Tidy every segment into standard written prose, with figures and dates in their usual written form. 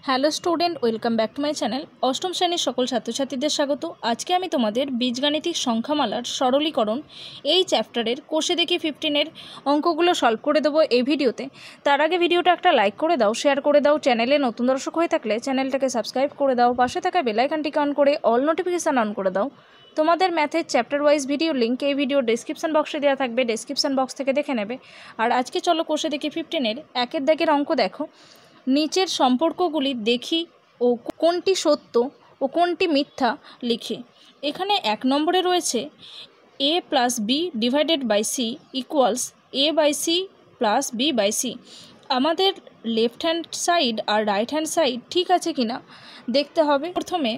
Hello student, welcome back to my channel. অষ্টম শ্রেণীর সকল ছাত্রছাত্রীদের স্বাগত। আজকে আমি তোমাদের বীজগাণিতিক সংখ্যামালার সরলীকরণ এই চ্যাপ্টারের কোষে দেখি 15-এর অঙ্কগুলো সলভ করে দেবো এই ভিডিওতে। তার আগে ভিডিওটা একটা লাইক করে দাও, শেয়ার করে দাও। চ্যানেলে নতুন দর্শক হয়ে থাকলে চ্যানেলটাকে সাবস্ক্রাইব করে দাও, পাশে থাকা বেল আইকনটিকে অন করে অল নোটিফিকেশান অন করে দাও। তোমাদের ম্যাথের চ্যাপ্টার ওয়াইজ ভিডিও লিঙ্ক এই ভিডিও ডেসক্রিপশন বক্সে দেওয়া থাকবে, ডেসক্রিপশন বক্স থেকে দেখে নেবে। আর আজকে চলো কোষে দেখি 15-এর একের দাগের অঙ্ক দেখো। নিচের সম্পর্কগুলি দেখি ও কোনটি সত্য ও কোনটি মিথ্যা লিখে। এখানে 1 নম্বরে রয়েছে a plus B divided by C equals a by C plus B by C. আমাদের লেফট হ্যান্ড সাইড আর রাইট হ্যান্ড সাইড ঠিক আছে কিনা দেখতে হবে। প্রথমে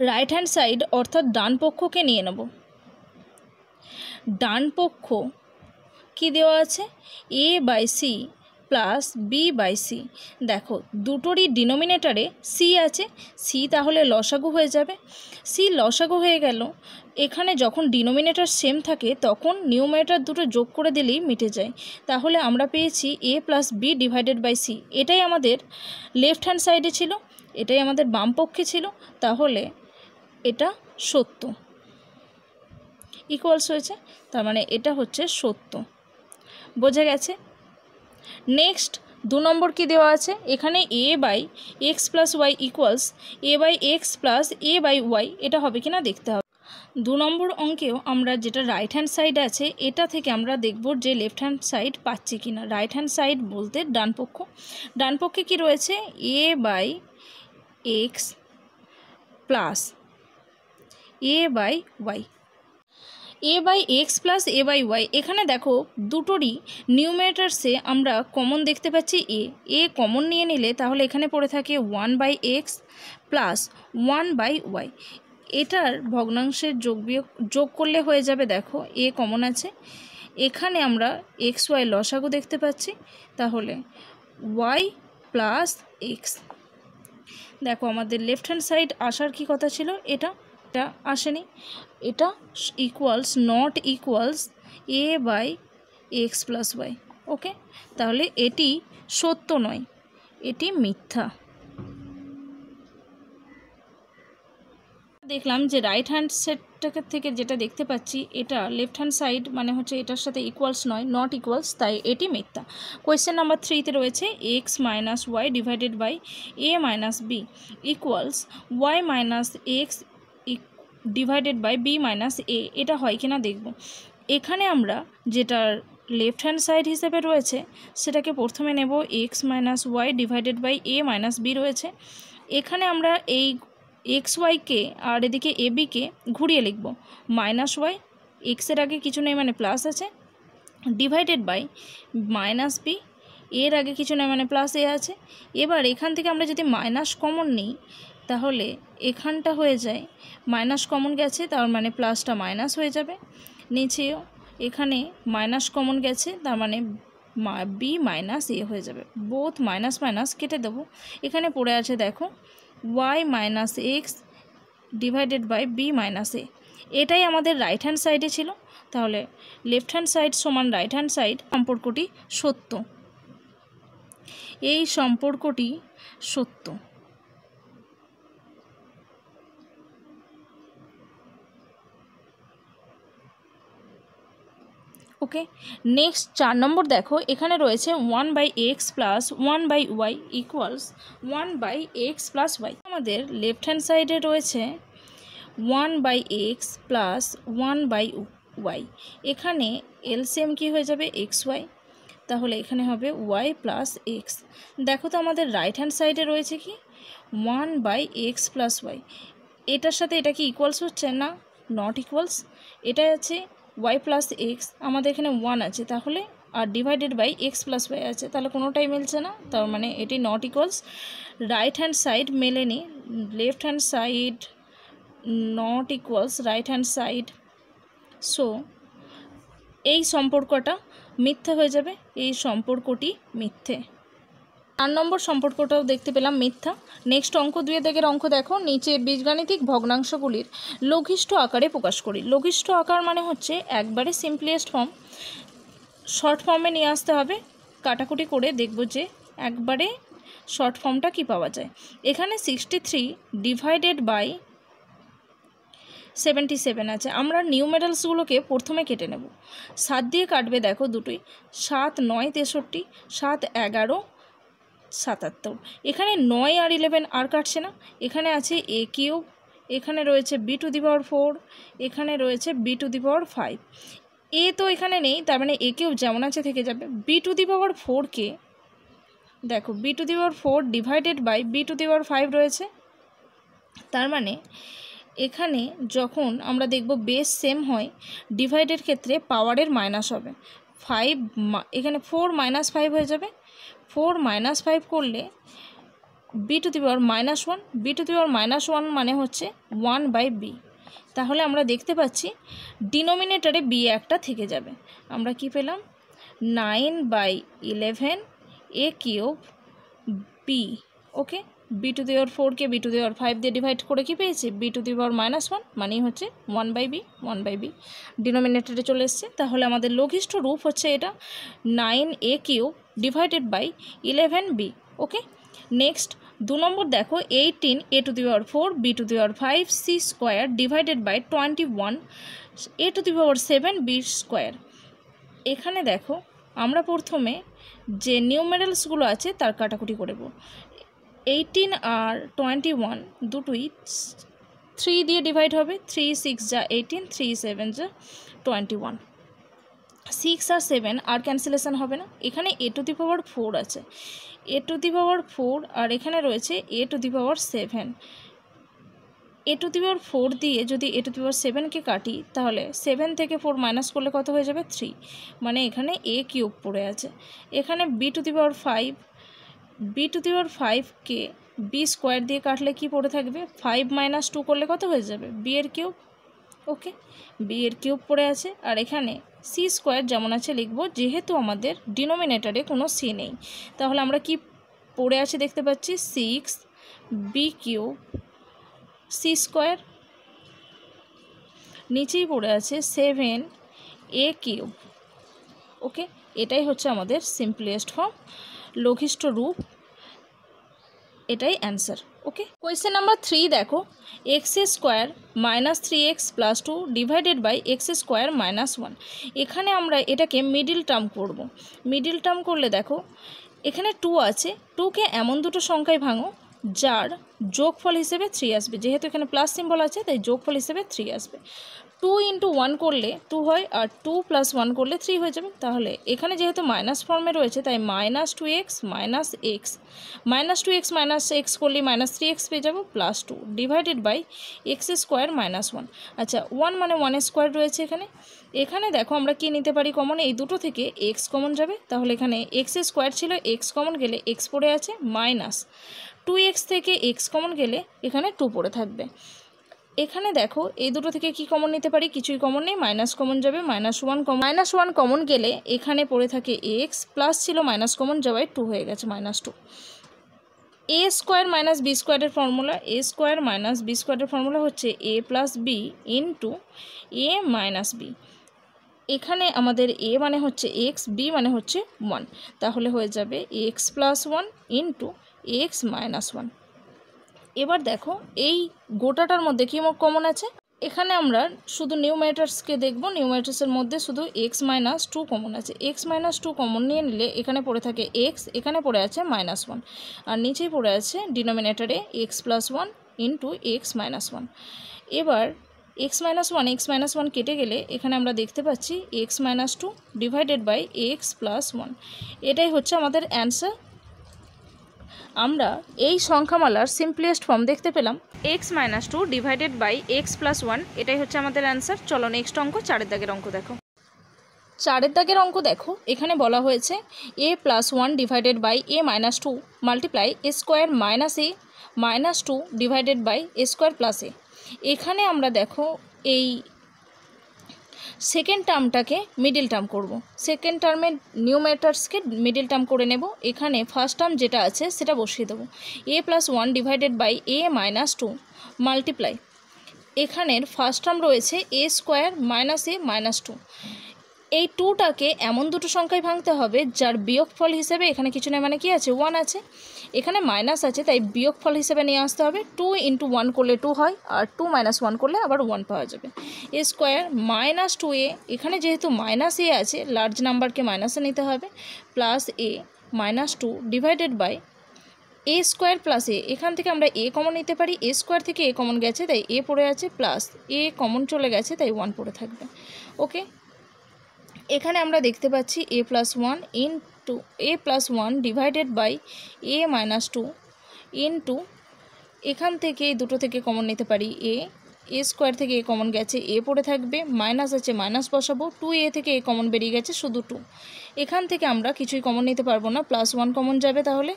রাইট হ্যান্ড সাইড অর্থাৎ ডান পক্ষকে নিয়ে নেব। ডান পক্ষ কি দেওয়া আছে? a by C plus B by C. দেখো দুটোরই ডিনোমিনেটারে সি আছে, সি তাহলে লসাগু হয়ে যাবে। সি লসাগু হয়ে গেল। এখানে যখন ডিনোমিনেটার সেম থাকে তখন নিউমারেটর দুটো যোগ করে দিলেই মিটে যায়। তাহলে আমরা পেয়েছি a plus B divided by c. এটাই আমাদের লেফট হ্যান্ড সাইডে ছিল, এটাই আমাদের বাম পক্ষে ছিল, তাহলে এটা সত্য। ইকুয়ালস হয়েছে, তার মানে এটা হচ্ছে সত্য। বোঝা গেছে? নেক্সট 2 নম্বর কি দেওয়া আছে? এখানে a by x plus Y equals a by x plus a by Y. এটা হবে কিনা দেখতে হবে। 2 নম্বর অঙ্কেও আমরা যেটা রাইট হ্যান্ড সাইড আছে এটা থেকে আমরা দেখব যে লেফট হ্যান্ড সাইড পাচ্ছি কিনা। রাইট হ্যান্ড সাইড বলতে ডান পক্ষ। ডান পক্ষে কি রয়েছে? a by x plus a by Y. a by x plus a by Y. এখানে দেখো দুটোরই নিউমারেটরসে আমরা কমন দেখতে পাচ্ছি a কমন নিয়ে নিলে তাহলে এখানে পড়ে থাকে 1 by x plus 1 by Y. এটার ভগ্নাংশের যোগ করলে হয়ে যাবে। দেখো a কমন আছে, এখানে আমরা এক্স ওয়াই লসাগু দেখতে পাচ্ছি, তাহলে ওয়াই প্লাস এক্স। দেখো আমাদের লেফট হ্যান্ড সাইড আসার কি কথা ছিল, এটা আসেনি। এটা equals not equals a by x plus y. Okay, তাহলে এটি সত্য নয়, এটি মিথ্যা। দেখলাম যে রাইট হ্যান্ড সেটটাকে থেকে যেটা দেখতে পাচ্ছি এটা লেফট হ্যান্ড সাইড মানে হচ্ছে এটার সাথে ইকুয়ালস নয়, নট ইকুয়ালস, তাই এটি মিথ্যা। কোয়েশ্চেন নাম্বার 3-তে রয়েছে x minus Y divided by a minus b equals y minus x divided by b minus a. এটা হয় কিনা দেখব। এখানে আমরা যেটার লেফট হ্যান্ড সাইড হিসেবে রয়েছে সেটাকে প্রথমে নেব X minus Y divided by A minus B রয়েছে। এখানে আমরা এই এক্স ওয়াইকে আর এদিকে এ বিকে ঘুরিয়ে লিখব মাইনাস ওয়াই, এক্সের আগে কিছু নেই মানে প্লাস আছে, ডিভাইডেড বাই মাইনাস বি, এর আগে কিছু নেই মানে প্লাস এ আছে। এবার এখান থেকে আমরা যদি মাইনাস কমন নিই তাহলে এখানটা হয়ে যায় মাইনাস কমন গেছে, তার মানে প্লাসটা মাইনাস হয়ে যাবে। নিচেও এখানে মাইনাস কমন গেছে, তার মানে বি মাইনাস এ হয়ে যাবে। বোথ মাইনাস মাইনাস কেটে দেবো। এখানে পড়ে আছে দেখো y minus x divided by b minus a. এটাই আমাদের রাইট হ্যান্ড সাইডে ছিল, তাহলে লেফট হ্যান্ড সাইড সমান রাইট হ্যান্ড সাইড সম্পর্কটি সত্য। এই সম্পর্কটি সত্য। ওকে, নেক্সট 4 নম্বর দেখো। এখানে রয়েছে 1 by x plus 1 by Y equals 1 by x plus Y. আমাদের লেফট হ্যান্ড সাইডে রয়েছে 1 by x plus 1 by Y. এখানে এলসিএম কি হয়ে যাবে? এক্স ওয়াই, তাহলে এখানে হবে ওয়াই প্লাস এক্স। দেখো তো আমাদের রাইট হ্যান্ড সাইডে রয়েছে কি 1 বাই এক্স প্লাস ওয়াই। এটার সাথে এটা কি ইকুয়ালস হচ্ছে না? Not equals. এটা আছে ওয়াই প্লাস এক্স, আমাদের এখানে 1 আছে, তাহলে আর divided by x plus y আছে, তাহলে কোনোটাই মিলছে না, তার মানে এটি not equals. Right hand side মেলেনি, left hand side not equals right hand side, so এই সম্পর্কটা মিথ্যে হয়ে যাবে, এই সম্পর্কটি মিথ্যে। 4 নম্বর সম্পর্কটাও দেখতে পেলাম মিথ্যা। নেক্সট অঙ্ক 2 দাগের অঙ্ক দেখো। নিচে বীজগাণিতিক ভগ্নাংশগুলির লঘিষ্ঠ আকারে প্রকাশ করি। লঘিষ্ঠ আকার মানে হচ্ছে একবারে সিম্পলিয়েস্ট ফর্ম, শর্ট ফর্মে নিয়ে আসতে হবে। কাটাকুটি করে দেখব যে একবারে শর্ট ফর্মটা কি পাওয়া যায়। এখানে 63 ডিভাইডেড বাই 77 আছে। আমরা নিউমেরালসগুলোকে প্রথমে কেটে নেব। 7 দিয়ে কাটবে দেখো দুটোই, 7 9 63, 7 11 77। এখানে 9 আর 11 আর কাটছে না, এখানে আছে a কিউব, এখানে রয়েছে b টু দি পাওয়ার 4, এখানে রয়েছে b টু দি পাওয়ার 5। এ তো এখানে নেই, তার মানে a কিউব যেমন আছে থেকে যাবে। b টু দি পাওয়ার 4কে দেখো, b to the power 4 divided by b to the power 5 রয়েছে। তার মানে এখানে যখন আমরা দেখব বেস সেম হয়, ডিভাইডের ক্ষেত্রে পাওয়ারের মাইনাস হবে। 5 এখানে 4 মাইনাস 5 হয়ে যাবে। 4 মাইনাস 5 করলে b to the power -1, b to the power -1 মানে হচ্ছে 1 বাই b। তাহলে আমরা দেখতে পাচ্ছি ডিনোমিনেটরে b একটা থেকে যাবে। আমরা কি পেলাম, 9 by 11 a cube b। Okay, b to the power 4কে b টু দি পাওয়ার 5 দিয়ে ডিভাইড করে কি পেয়েছি, b টু দি পাওয়ার -1 মানেই হচ্ছে 1 বাই b, 1 বাই b ডিনোমিনেটরে চলে এসছে। তাহলে আমাদের লঘিষ্ঠ রূপ হচ্ছে এটা 9a cube divided by 11b। Okay, next 2 নম্বর দেখো, 18 a to the power 4 b to the power 5 c square divided by 21 a to the power 7 b square. এখানে দেখো আমরা প্রথমে যে নিউমেরালসগুলো আছে তার কাটাকুটি করব। 18 আর 21 দুটোই 3 দিয়ে ডিভাইড হবে, 3 6 যা 18, 3 7 যা 21। 6 আর 7 আর ক্যান্সেলেশন হবে না। এখানে a টু দি পাওয়ার 4 আছে, a টু দি পাওয়ার 4, আর এখানে রয়েছে a to the power 7। a to the power 4 দিয়ে যদি a টু দি পাওয়ার 7কে কাটি, তাহলে 7 থেকে 4 মাইনাস করলে কত হয়ে যাবে, 3, মানে এখানে a কিউব পড়ে আছে। এখানে b to the power 5, b to the power 5কে b স্কোয়ার দিয়ে কাটলে কি পড়ে থাকবে, 5 মাইনাস 2 করলে কত হয়ে যাবে, b এর কিউব। ওকে, b এর কিউব পড়ে আছে। আর এখানে c স্কোয়ার যেমন আছে লিখব, যেহেতু আমাদের ডিনোমিনেটরে কোনো c নেই, তাহলে আমরা কি পড়ে আছে দেখতে পাচ্ছি, 6 b কিউব c স্কোয়ার, নিচেই পড়ে আছে 7 a কিউব। ওকে, এটাই হচ্ছে আমাদের সিম্পলেস্ট ফর্ম, লঘিষ্ঠ রূপ, এটাই অ্যান্সার। ওকে, কোয়েশ্চেন নাম্বার 3 দেখো, X square minus 3x plus 2 divided by X square -1। এখানে আমরা এটাকে মিডিল টার্ম করব। মিডিল টার্ম করলে দেখো এখানে 2 আছে, 2কে এমন দুটো সংখ্যায় ভাঙো যার যোগফল হিসেবে 3 আসবে। যেহেতু এখানে প্লাস সিম্বল আছে তাই যোগফল হিসেবে 3 আসবে। 2 ইন্টু 1 করলে 2 হয়, আর 2 প্লাস 1 করলে 3 হয়ে যাবে। তাহলে এখানে যেহেতু মাইনাস ফর্মে রয়েছে তাই -2x minus x, -2x minus x করলে -3x পেয়ে যাবো, plus 2 divided by X square -1। আচ্ছা, 1 মানে 1 স্কোয়ার রয়েছে এখানে। এখানে দেখো আমরা কি নিতে পারি কমন, এই দুটো থেকে x কমন যাবে। তাহলে এখানে এক্স স্কোয়ার ছিল, x কমন গেলে x পড়ে আছে, মাইনাস 2x থেকে x কমন গেলে এখানে 2 পড়ে থাকবে। এখানে দেখো এই দুটো থেকে কি কমন নিতে পারি, কিছুই কমন নেই, মাইনাস কমন যাবে, -1 কমন গেলে এখানে পড়ে থাকে x, প্লাস ছিল মাইনাস কমন যাওয়ায় 2 হয়ে গেছে, -2। a স্কোয়ার মাইনাস বি স্কোয়ারের formula, a square minus B স্কোয়ারের ফর্মুলা হচ্ছে a plus B into a minus B. এখানে আমাদের a মানে হচ্ছে x, b মানে হচ্ছে 1, তাহলে হয়ে যাবে x plus 1 into x minus 1। এবার দেখো এই গোটাটার মধ্যে কি কমন আছে, এখানে আমরা শুধু নিউমেরেটরসকে দেখব। নিউমেরেটরসের মধ্যে শুধু x-2 কমন আছে। x-2 কমন নিয়ে নিলে এখানে পড়ে থাকে x, এখানে পড়ে আছে -1, আর নিচেই পড়ে আছে ডিনোমিনেটরে x plus 1 into x minus 1। এবার x-1 কেটে গেলে এখানে আমরা দেখতে পাচ্ছি x-2 divided by x plus 1। এটাই হচ্ছে আমাদের অ্যান্সার। আমরা এই সংখ্যামালার সিম্পলেস্ট ফর্ম দেখতে পেলাম, x-2 divided by x plus 1, এটাই হচ্ছে আমাদের অ্যান্সার। চলো নেক্সট অঙ্ক, 4 দাগের অঙ্ক দেখো। 4 দাগের অঙ্ক দেখো, এখানে বলা হয়েছে a plus 1 divided by a minus 2 multiply a square minus a minus 2 divided by a square plus a। এখানে আমরা দেখো এই সেকেন্ড টার্মটাকে মিডিল টার্ম করব। সেকেন্ড টার্মের নিউমেরেটরসকে মিডিল টার্ম করে নেব। এখানে ফার্স্ট টার্ম যেটা আছে সেটা বসিয়ে দেবো, a plus 1 divided by a minus 2 multiply, এখানের ফার্স্ট টার্ম রয়েছে a square minus a minus 2। এই 2টাকে এমন দুটো সংখ্যায় ভাঙতে হবে যার বিয়োগফল হিসেবে এখানে কিছু নেই, মানে কি আছে 1 আছে, এখানে মাইনাস আছে, তাই বিয়োগফল হিসেবে নিয়ে আসতে হবে। 2 × 1 করলে 2 হয়, আর 2 - 1 করলে আবার 1 পাওয়া যাবে। এ স্কোয়ার মাইনাস 2a, এখানে যেহেতু মাইনাস এ আছে লার্জ নাম্বারকে মাইনাসে নিতে হবে, plus a minus 2 divided by a square plus a, এখান থেকে আমরা এ কমন নিতে পারি, এ স্কোয়ার থেকে এ কমন গেছে তাই এ পড়ে আছে, প্লাস এ কমন চলে গেছে তাই 1 পড়ে থাকবে। ওকে, এখানে আমরা দেখতে পাচ্ছি a + 1 into a + 1 divided by a - 2 into, এখান থেকে এই দুটো থেকে কমন নিতে পারি এ স্কোয়ার থেকে এ কমন গেছে এ পড়ে থাকবে, মাইনাস আছে মাইনাস বসাবো, 2a থেকে এ কমন বেরিয়ে গেছে শুধু 2, এখান থেকে আমরা কিছুই কমন নিতে পারবো না, +1 কমন যাবে, তাহলে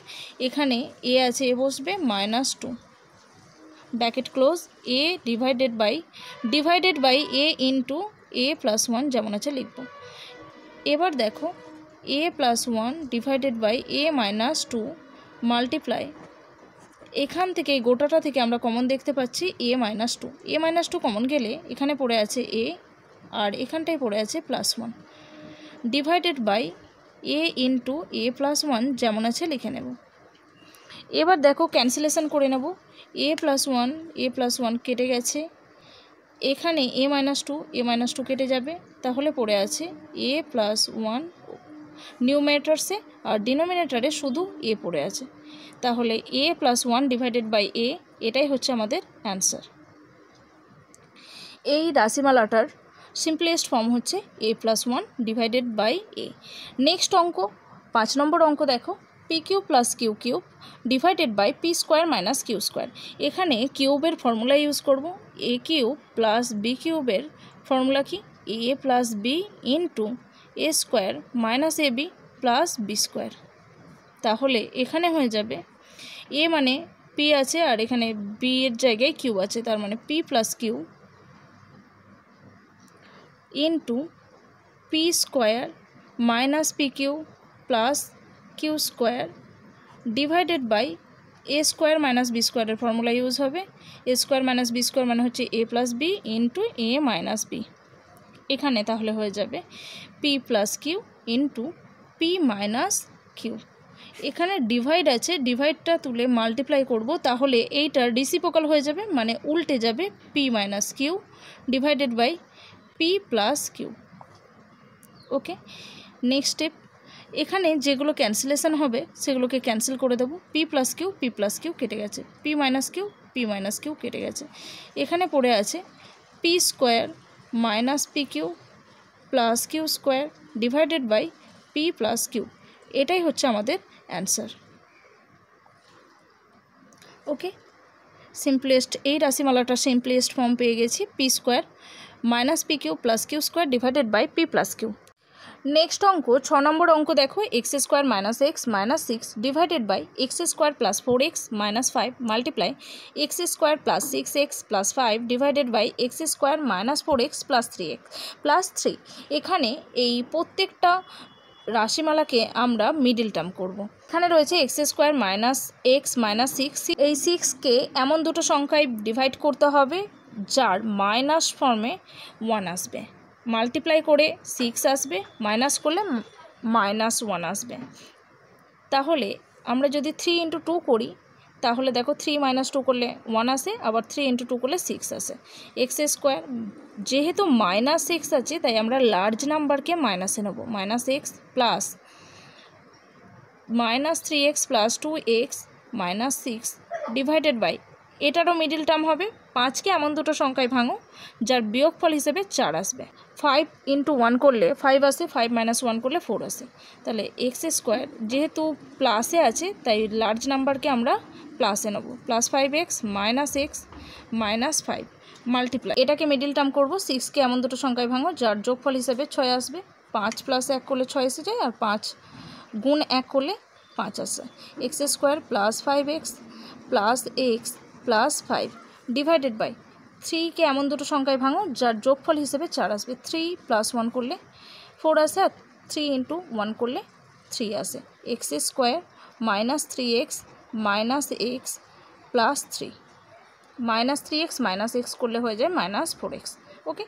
এখানে এ আছে এ বসবে -2 bracket close, a divided by a into a + 1 যেমন আছে লিখব। এবার দেখো a + 1 divided by a - 2 multiply, এখান থেকে গোটাটা থেকে আমরা কমন দেখতে পাচ্ছি a - 2, a - 2 কমন গেলে এখানে পড়ে আছে a আর এখানটায় পড়ে আছে +1 divided by a into a + 1 যেমন আছে লিখে নেব। এবার দেখো ক্যান্সেলেশন করে নেব, a + 1 কেটে গেছে, এখানে a - 2 কেটে যাবে, তাহলে পড়ে আছে a + 1 নিউমারেটরসে, আর ডিনোমিনেটরে শুধু a পড়ে আছে, তাহলে a + 1 ডিভাইডেড বাই a, এটাই হচ্ছে আমাদের অ্যান্সার। এই রাশিমালাটার সিম্পলেস্ট ফর্ম হচ্ছে a + 1 divided by a। Next অঙ্ক 5 নম্বর অঙ্ক দেখো, pq + q³ divided by p² - q²। এখানে কিউবের ফর্মুলা ইউজ করব, a³ + b³ এর ফর্মুলা কি a + b into a² - ab + b²। তাহলে এখানে হয়ে যাবে a মানে p আছে আর এখানে b এর জায়গায় q আছে, তার মানে p + q into p² - pq plus q² divided by a² - b² এর ফর্মুলা ইউজ হবে, a² - b² মানে হচ্ছে a + b into a - b। এখানে তাহলে হয়ে যাবে p + q into p - q। এখানে ডিভাইড আছে, ডিভাইডটা তুলে মাল্টিপ্লাই করব, তাহলে এইটা রেসিপ্রোকাল হয়ে যাবে, মানে উল্টে যাবে, p - q divided by p + q। Okay, next step, এখানে যেগুলো ক্যান্সেলেশন হবে সেগুলোকে ক্যান্সেল করে দেবো, p + q কেটে গেছে, p - q কেটে গেছে, এখানে পড়ে আছে p² - pq plus q² divided by p + q, এটাই হচ্ছে আমাদের অ্যান্সার। ওকে, সিম্পলেস্ট এই রাশিমালাটার সিম্পলেস্ট ফর্ম পেয়ে গেছি, p² - pq plus q² divided by p + q। Next অঙ্ক 6 নম্বর অঙ্ক দেখো, x² - x - 6 divided by x² + 4x - 5 multiply x² + 6x + 5 divided by x² - 4x + 3x + 3। এখানে এই প্রত্যেকটা রাশিমালাকে আমরা মিডিল টার্ম করব। এখানে রয়েছে x² - x - 6, এই 6কে এমন দুটো সংখ্যায় ডিভাইড করতে হবে যার মাইনাস ফর্মে 1 আসবে, মাল্টিপ্লাই করে 6 আসবে, মাইনাস করলে -1 আসবে। তাহলে আমরা যদি 3 × 2 করি, তাহলে দেখো 3 - 2 করলে 1 আসে, আবার 3 × 2 করলে 6 আসে। x² যেহেতু -6 আছে তাই আমরা লার্জ নাম্বারকে মাইনাসে নেব, -x plus -3x + 2x - 6 divided by, এটারও মিডিল টার্ম হবে, 5কে এমন দুটো সংখ্যায় ভাঙো যার বিয়োগফল হিসেবে 4 আসবে। 5 × 1 করলে 5 আসে, 5 - 1 করলে 4 আসে, তাহলে x² যেহেতু প্লাসে আছে তাই লার্জ নাম্বারকে আমরা প্লাসে নেব, +5x - x - 5 মাল্টিপ্লাই, এটাকে মিডিল টার্ম করব, 6কে এমন দুটো সংখ্যায় ভাঙো যার যোগফল হিসেবে 6 আসবে, 5 + 1 করলে 6 এসে যায়, আর 5 × 1 করলে 5 আসে। x² + 5x + x + 5 divided by 3কে এমন দুটো সংখ্যায় ভাঙো যার যোগফল হিসেবে 4 আসবে, 3 + 1 করলে 4 আসে, আর 3 × 1 করলে 3 আসে। x² - 3x - x + 3 -3x - x করলে হয়ে যায় -4x ওকে,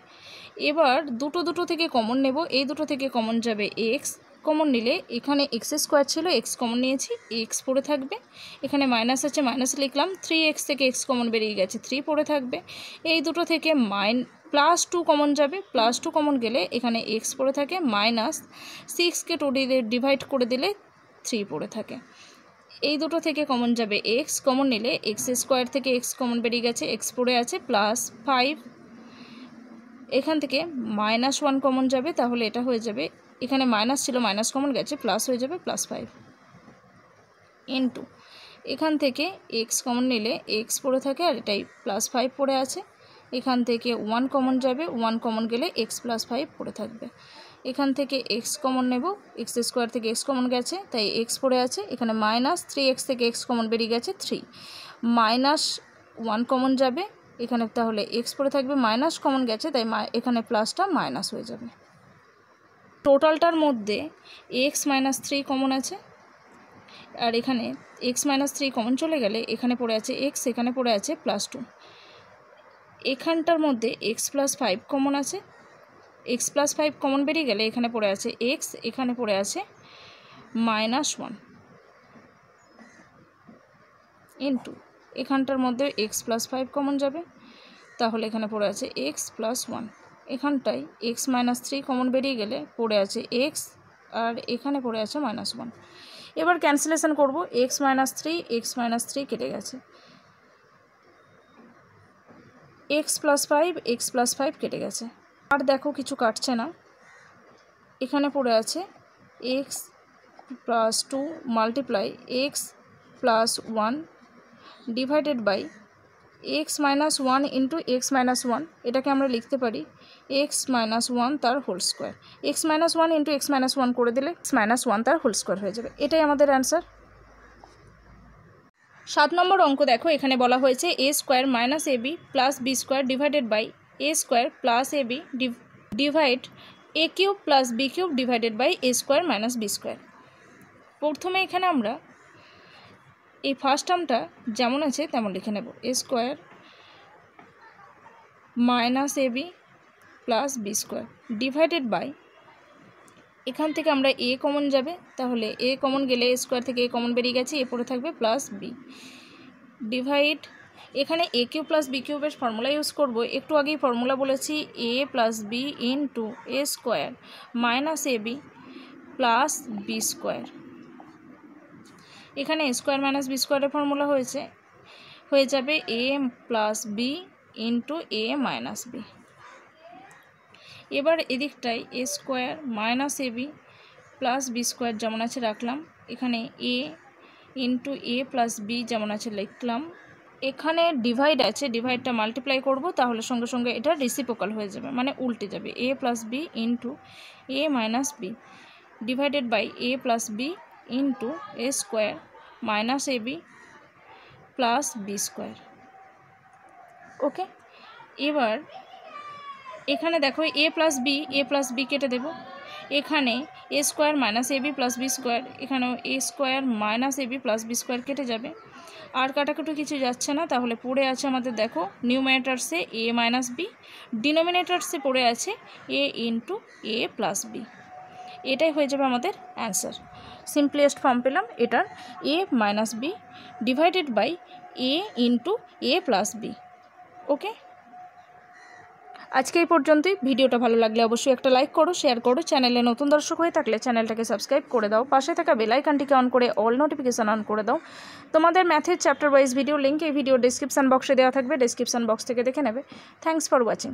এবার দুটো থেকে কমন নেব। এই দুটো থেকে কমন যাবে এক্স, কমন নিলে এখানে এক্স স্কোয়ার ছিল, এক্স কমন নিয়েছি, এক্স পড়ে থাকবে। এখানে মাইনাস আছে, মাইনাস লিখলাম। 3x থেকে এক্স কমন বেরিয়ে গেছে, 3 পড়ে থাকবে। এই দুটো থেকে +2 কমন যাবে, +2 কমন গেলে এখানে এক্স পড়ে থাকে, মাইনাস 6কে 2 দিয়ে ডিভাইড করে দিলে 3 পড়ে থাকে। এই দুটো থেকে কমন যাবে এক্স, কমন নিলে এক্স স্কোয়ার থেকে এক্স কমন বেরিয়ে গেছে, এক্স পড়ে আছে, +5। এখান থেকে -1 কমন যাবে, তাহলে এটা হয়ে যাবে, এখানে মাইনাস ছিল, মাইনাস কমন গেছে, প্লাস হয়ে যাবে, +5 ইন্টু এখান থেকে এক্স কমন নিলে এক্স পড়ে থাকে আর এটাই +5 পড়ে আছে। এখান থেকে 1 কমন যাবে, 1 কমন গেলে x +5 পড়ে থাকবে। এখান থেকে এক্স কমন নেব, এক্স স্কোয়ার থেকে এক্স কমন গেছে তাই এক্স পড়ে আছে। এখানে -3x থেকে এক্স কমন বেরিয়ে গেছে, 3 -1 কমন যাবে, এখানে তাহলে এক্স পড়ে থাকবে, মাইনাস কমন গেছে তাই এখানে প্লাসটা মাইনাস হয়ে যাবে। টোটালটার মধ্যে x -3 কমন আছে, আর এখানে x -3 কমন চলে গেলে এখানে পড়ে আছে x, এখানে পড়ে আছে +2। এখানটার মধ্যে x +5 কমন আছে, x +5 কমন বেরিয়ে গেলে এখানে পড়ে আছে x, এখানে পড়ে আছে -1 ইন্টু এখানটার মধ্যে x +5 কমন যাবে, তাহলে এখানে পড়ে আছে x +1। এখানটায় x -3 কমন বেরিয়ে গেলে পড়ে আছে x, আর এখানে পড়ে আছে -1। এবার ক্যান্সেলেশন করব, x -3 কেটে গেছে, x +5 কেটে গেছে, আর দেখো কিছু কাটছে না। এখানে পড়ে আছে x +2 multiply x +1 divided by x -1 into x -1, এটাকে আমরা লিখতে পারি x -1 তার whole square. x -1 into x -1 করে দিলে x -1 তার হোল স্কোয়ার হয়ে যাবে। এটাই আমাদের অ্যান্সার। 7 নম্বর অঙ্ক দেখো, এখানে বলা হয়েছে a² - ab + b² divided by a² + ab divide a³ + b³ divided by a² - b²। প্রথমে এখানে আমরা এই ফার্স্ট টার্মটা যেমন আছে তেমন লিখে নেব, a² - ab + b² divided by, এখান থেকে আমরা a কমন যাবে, তাহলে a কমন গেলে a² থেকে a কমন বেরিয়ে গেছে, a পড়ে থাকবে +b ডিভাইড, এখানে a³ + b³ এর ফর্মুলা ইউজ করব। একটু আগেই ফর্মুলা বলেছি a + b into a² - ab + b²। এখানে a² - b² এর ফর্মুলা হয়ে যাবে a + b into a - b। এবার এদিকটায় a² - ab + b² যেমন আছে রাখলাম, এখানে a ইন্টু a + b যেমন আছে লিখলাম। এখানে ডিভাইড আছে, ডিভাইডটা মাল্টিপ্লাই করব, তাহলে সঙ্গে সঙ্গে এটা রেসিপ্রোকাল হয়ে যাবে, মানে উল্টে যাবে, a + b into a - b divided by a + b into a² - ab + b²। Okay, এবার এখানে দেখো a + b কেটে দেব, এখানে a² - ab + b², এখানেও a² - ab + b² কেটে যাবে, আর কাটাকুটি কিছু যাচ্ছে না, তাহলে পড়ে আছে আমাদের দেখো নিউমারেটরসে a - b, ডিনোমিনেটরসে পড়ে আছে a ইন্টু a + b। এটাই হয়ে যাবে আমাদের অ্যান্সার। সিম্পলেস্ট ফর্ম পেলাম এটার, a - b divided by a into a + b। Okay, আজকে এই পর্যন্তই। ভিডিওটা ভালো লাগলে অবশ্যই একটা লাইক করো, শেয়ার করো। চ্যানেলে নতুন দর্শক হয়ে থাকলে চ্যানেলটাকে সাবস্ক্রাইব করে দাও, পাশে থাকা বেল আইকনটিকে অন করে অল নোটিফিকেশান অন করে দাও। তোমাদের ম্যাথের চ্যাপ্টার ওয়াইজ ভিডিও লিঙ্ক এই ভিডিও ডেসক্রিপশান বক্সে দেওয়া থাকবে, ডেসক্রিপশান বক্স থেকে দেখে নেবে। Thanks for watching.